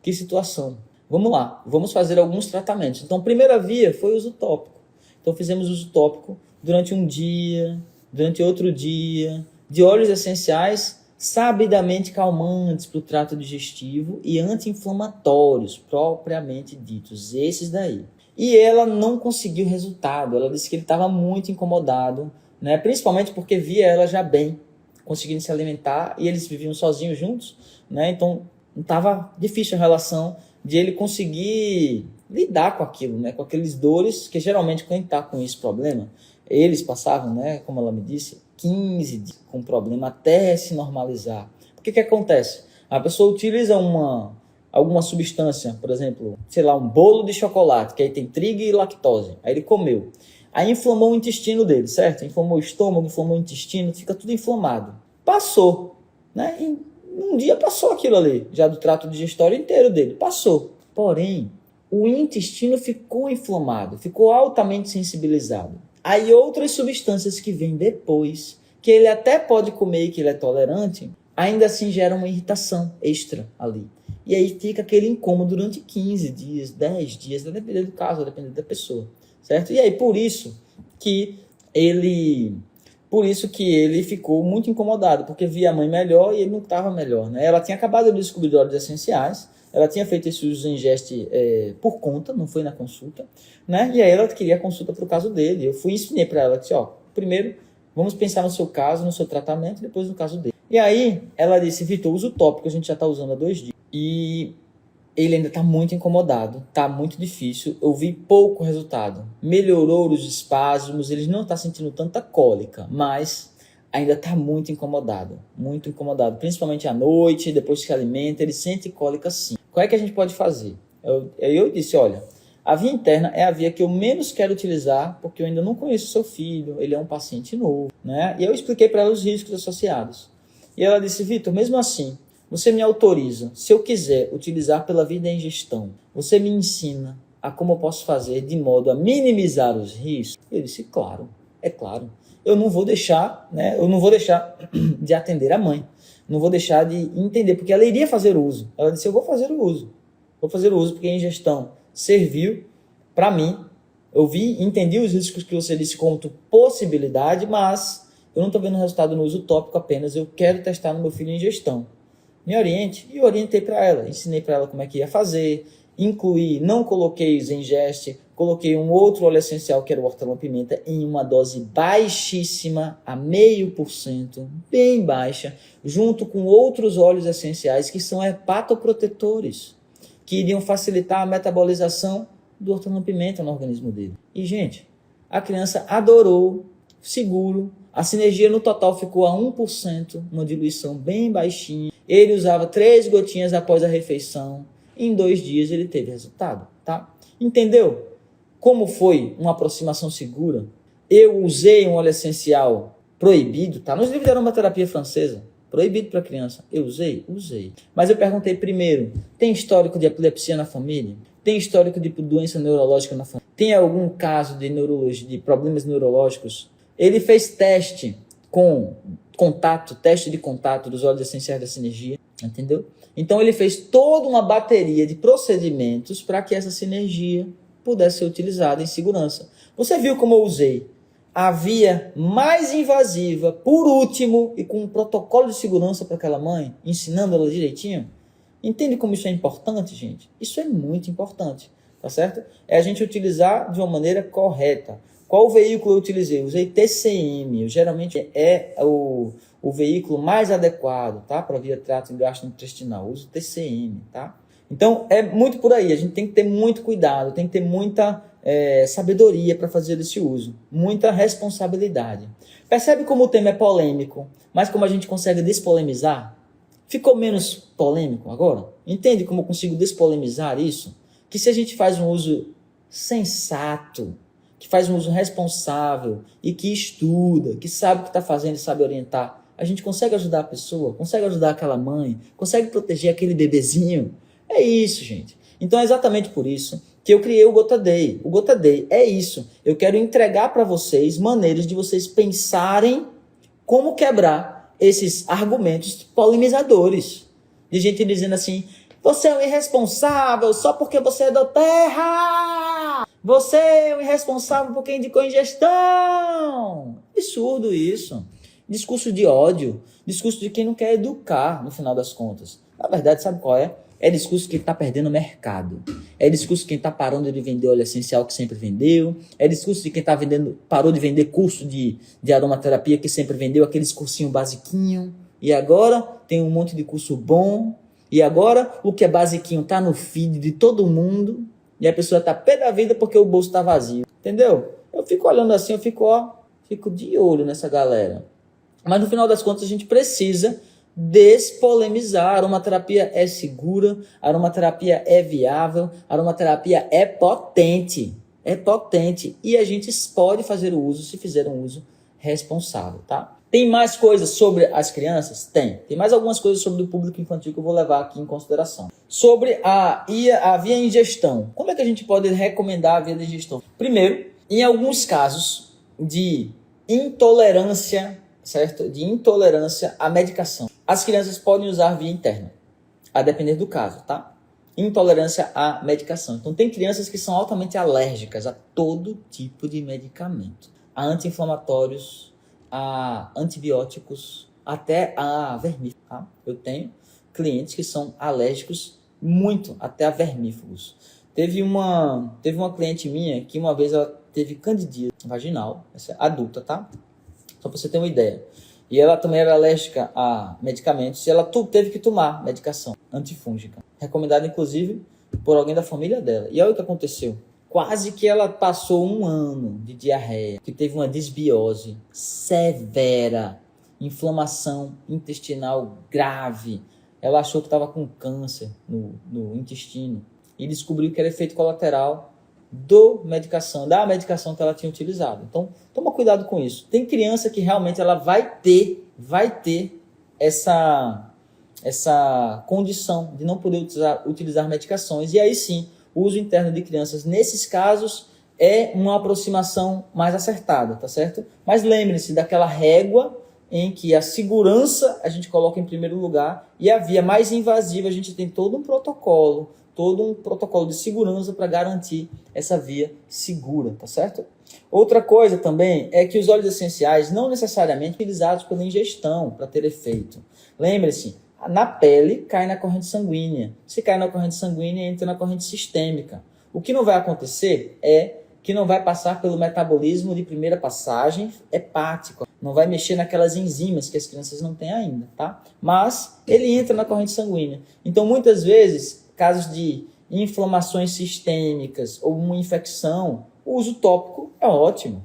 A: que situação. Vamos lá, vamos fazer alguns tratamentos. Então, a primeira via foi o uso tópico. Então, fizemos uso tópico durante um dia, durante outro dia, de óleos essenciais sabidamente calmantes para o trato digestivo e anti-inflamatórios, propriamente ditos, esses daí. E ela não conseguiu resultado, ela disse que ele estava muito incomodado, né? Principalmente porque via ela já bem, conseguindo se alimentar, e eles viviam sozinhos juntos, né? Então estava difícil a relação de ele conseguir lidar com aquilo, né? Com aqueles dores, que geralmente quem está com esse problema, eles passavam, né? Como ela me disse, 15 dias com problema até se normalizar. O que acontece? A pessoa utiliza alguma substância, por exemplo, sei lá, um bolo de chocolate, que aí tem trigo e lactose, aí ele comeu. Aí inflamou o intestino dele, certo? Inflamou o estômago, inflamou o intestino, fica tudo inflamado. Passou, né? Em um dia passou aquilo ali, já do trato digestório inteiro dele, passou. Porém, o intestino ficou inflamado, ficou altamente sensibilizado. Aí outras substâncias que vêm depois, que ele até pode comer e que ele é tolerante, ainda assim geram uma irritação extra ali. E aí fica aquele incômodo durante 15 dias, 10 dias, vai depender do caso, vai depender da pessoa, certo? E aí por isso que ele ficou muito incomodado, porque via a mãe melhor e ele não estava melhor, né? Ela tinha acabado de descobrir óleos essenciais, ela tinha feito esse uso em Zengest por conta, não foi na consulta, né? E aí ela queria a consulta para o caso dele. Eu fui e ensinei para ela, disse, primeiro Vamos pensar no seu caso, no seu tratamento, e depois no caso dele. E aí, ela disse, Vitor, usa o tópico, a gente já está usando há 2 dias. E ele ainda está muito incomodado, está muito difícil, eu vi pouco resultado. Melhorou os espasmos, ele não está sentindo tanta cólica, mas ainda está muito incomodado, principalmente à noite, depois que se alimenta, ele sente cólica sim. Qual é que a gente pode fazer? Eu disse, olha, a via interna é a via que eu menos quero utilizar, porque eu ainda não conheço seu filho, ele é um paciente novo, né? E eu expliquei para ela os riscos associados. E ela disse, Vitor, mesmo assim, você me autoriza, se eu quiser utilizar pela via da ingestão, você me ensina a como eu posso fazer de modo a minimizar os riscos? Eu disse, claro, é claro. Eu não vou deixar, né? Eu não vou deixar de atender a mãe. Não vou deixar de entender, porque ela iria fazer o uso. Ela disse, eu vou fazer o uso. Vou fazer o uso porque a ingestão serviu para mim. Eu entendi os riscos que você disse como possibilidade, mas eu não estou vendo resultado no uso tópico apenas. Eu quero testar no meu filho a ingestão. Me oriente, e eu orientei para ela, ensinei para ela como é que ia fazer, incluí, não coloquei o Zengest, coloquei um outro óleo essencial que era o hortelã-pimenta em uma dose baixíssima, a 0,5%, bem baixa, junto com outros óleos essenciais que são hepatoprotetores, que iriam facilitar a metabolização do hortelã-pimenta no organismo dele. E, gente, a criança adorou, seguro, a sinergia no total ficou a 1%, uma diluição bem baixinha. Ele usava 3 gotinhas após a refeição. Em 2 dias ele teve resultado, tá? Entendeu como foi uma aproximação segura? Eu usei um óleo essencial proibido, tá? Nos livros de aromaterapia francesa, proibido para criança. Eu usei? Usei. Mas eu perguntei primeiro, tem histórico de epilepsia na família? Tem histórico de doença neurológica na família? Tem algum caso de neurologia, de problemas neurológicos? Ele fez teste de contato dos óleos essenciais da sinergia, entendeu? Então ele fez toda uma bateria de procedimentos para que essa sinergia pudesse ser utilizada em segurança. Você viu como eu usei a via mais invasiva, por último, e com um protocolo de segurança para aquela mãe, ensinando ela direitinho? Entende como isso é importante, gente? Isso é muito importante, tá certo? É a gente utilizar de uma maneira correta. Qual veículo eu utilizei? Eu usei TCM, geralmente é o veículo mais adequado, tá? Para via trato gastrointestinal, eu uso TCM, tá? Então, é muito por aí, a gente tem que ter muito cuidado, tem que ter muita sabedoria para fazer esse uso, muita responsabilidade. Percebe como o tema é polêmico, mas como a gente consegue despolemizar? Ficou menos polêmico agora? Entende como eu consigo despolemizar isso? Que se a gente faz um uso sensato, que faz um uso responsável e que estuda, que sabe o que está fazendo e sabe orientar, a gente consegue ajudar a pessoa, consegue ajudar aquela mãe, consegue proteger aquele bebezinho. É isso, gente. Então é exatamente por isso que eu criei o Gota Day. O Gota Day é isso. Eu quero entregar para vocês maneiras de vocês pensarem como quebrar esses argumentos polemizadores. De gente dizendo assim, você é um irresponsável só porque você é da terra! Você é um irresponsável porque indicou ingestão! Absurdo isso. Discurso de ódio. Discurso de quem não quer educar, no final das contas. Na verdade, sabe qual é? É discurso que está perdendo mercado. É discurso de quem está parando de vender óleo essencial que sempre vendeu. É discurso de quem tá parou de vender curso de aromaterapia que sempre vendeu, aqueles cursinhos basiquinho. E agora tem um monte de curso bom. E agora o que é basiquinho está no feed de todo mundo. E a pessoa está pé da vida porque o bolso está vazio. Entendeu? Eu fico olhando assim, eu fico de olho nessa galera. Mas no final das contas a gente precisa despolemizar. A aromaterapia é segura, a aromaterapia é viável, a aromaterapia é potente. É potente. E a gente pode fazer o uso se fizer um uso responsável, tá? Tem mais coisas sobre as crianças? Tem. Tem mais algumas coisas sobre o público infantil que eu vou levar aqui em consideração. Sobre a via ingestão. Como é que a gente pode recomendar a via de ingestão? Primeiro, em alguns casos de intolerância, certo? De intolerância à medicação. As crianças podem usar via interna, a depender do caso, tá? Intolerância à medicação. Então, tem crianças que são altamente alérgicas a todo tipo de medicamento. A anti-inflamatórios, a antibióticos, até a vermífugos, tá? Eu tenho clientes que são alérgicos muito, até a vermífugos. Teve uma cliente minha que uma vez ela teve candidíase vaginal, essa é adulta, tá? Só para você ter uma ideia. E ela também era alérgica a medicamentos e ela teve que tomar medicação antifúngica. Recomendada, inclusive, por alguém da família dela. E olha o que aconteceu. Quase que ela passou 1 ano de diarreia, que teve uma desbiose severa, inflamação intestinal grave. Ela achou que estava com câncer no intestino e descobriu que era efeito colateral da medicação que ela tinha utilizado. Então, toma cuidado com isso. Tem criança que realmente ela vai ter essa condição de não poder utilizar medicações, e aí sim, o uso interno de crianças, nesses casos, é uma aproximação mais acertada, tá certo? Mas lembre-se daquela régua em que a segurança a gente coloca em primeiro lugar e a via mais invasiva a gente tem todo um protocolo de segurança para garantir essa via segura, tá certo? Outra coisa também é que os óleos essenciais não necessariamente utilizados pela ingestão para ter efeito. Lembre-se, na pele cai na corrente sanguínea. Se cai na corrente sanguínea, entra na corrente sistêmica. O que não vai acontecer é que não vai passar pelo metabolismo de primeira passagem hepático. Não vai mexer naquelas enzimas que as crianças não têm ainda, tá? Mas ele entra na corrente sanguínea. Então, muitas vezes, casos de inflamações sistêmicas ou uma infecção, o uso tópico é ótimo.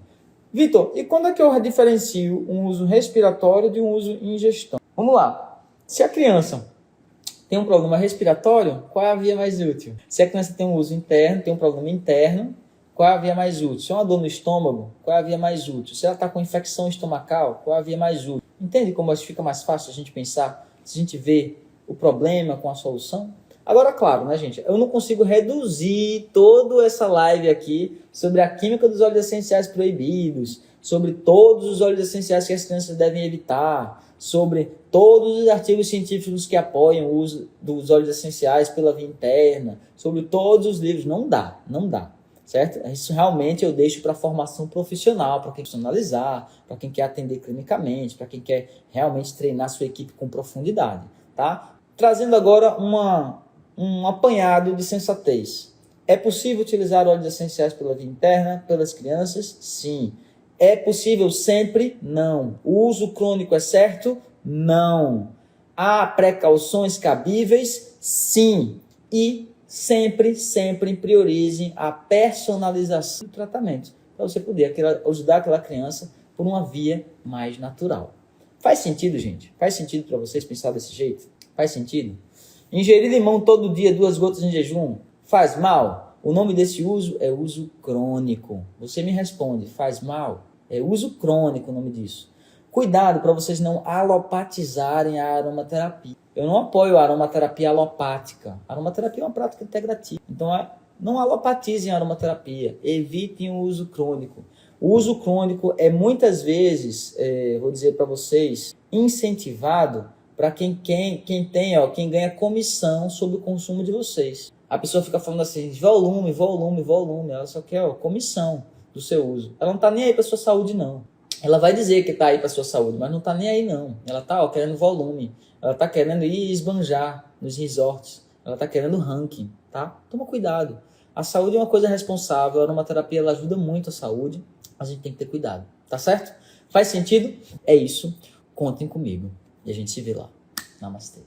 A: Vitor, e quando é que eu diferencio um uso respiratório de um uso em ingestão? Vamos lá. Se a criança tem um problema respiratório, qual é a via mais útil? Se a criança tem um uso interno, tem um problema interno, qual é a via mais útil? Se é uma dor no estômago, qual é a via mais útil? Se ela está com infecção estomacal, qual é a via mais útil? Entende como fica mais fácil a gente pensar, se a gente vê o problema com a solução? Agora, claro, né, gente? Eu não consigo reduzir toda essa live aqui sobre a química dos óleos essenciais proibidos, sobre todos os óleos essenciais que as crianças devem evitar, sobre todos os artigos científicos que apoiam o uso dos óleos essenciais pela via interna, sobre todos os livros. Não dá, certo? Isso realmente eu deixo para a formação profissional, para quem quer profissionalizar, para quem quer atender clinicamente, para quem quer realmente treinar sua equipe com profundidade, tá? Trazendo agora um apanhado de sensatez. É possível utilizar óleos essenciais pela via interna, pelas crianças? Sim. É possível sempre? Não. O uso crônico é certo? Não. Há precauções cabíveis? Sim. E sempre priorizem a personalização do tratamento, para você poder ajudar aquela criança por uma via mais natural. Faz sentido, gente? Faz sentido para vocês pensar desse jeito? Faz sentido? Ingerir limão todo dia, 2 gotas em jejum, faz mal? O nome desse uso é uso crônico. Você me responde, faz mal? É uso crônico o nome disso. Cuidado para vocês não alopatizarem a aromaterapia. Eu não apoio a aromaterapia alopática. A aromaterapia é uma prática integrativa. Então, não alopatizem a aromaterapia. Evitem o uso crônico. O uso crônico é muitas vezes, vou dizer para vocês, incentivado para quem ganha comissão sobre o consumo de vocês. A pessoa fica falando assim, volume, ela só quer comissão do seu uso. Ela não está nem aí para sua saúde, não. Ela vai dizer que está aí para sua saúde, mas não está nem aí, não. Ela está querendo volume, ela está querendo ir esbanjar nos resorts, ela está querendo ranking, tá? Toma cuidado. A saúde é uma coisa responsável, a aromaterapia ela ajuda muito a saúde, a gente tem que ter cuidado, tá certo? Faz sentido? É isso. Contem comigo e a gente se vê lá. Namastê.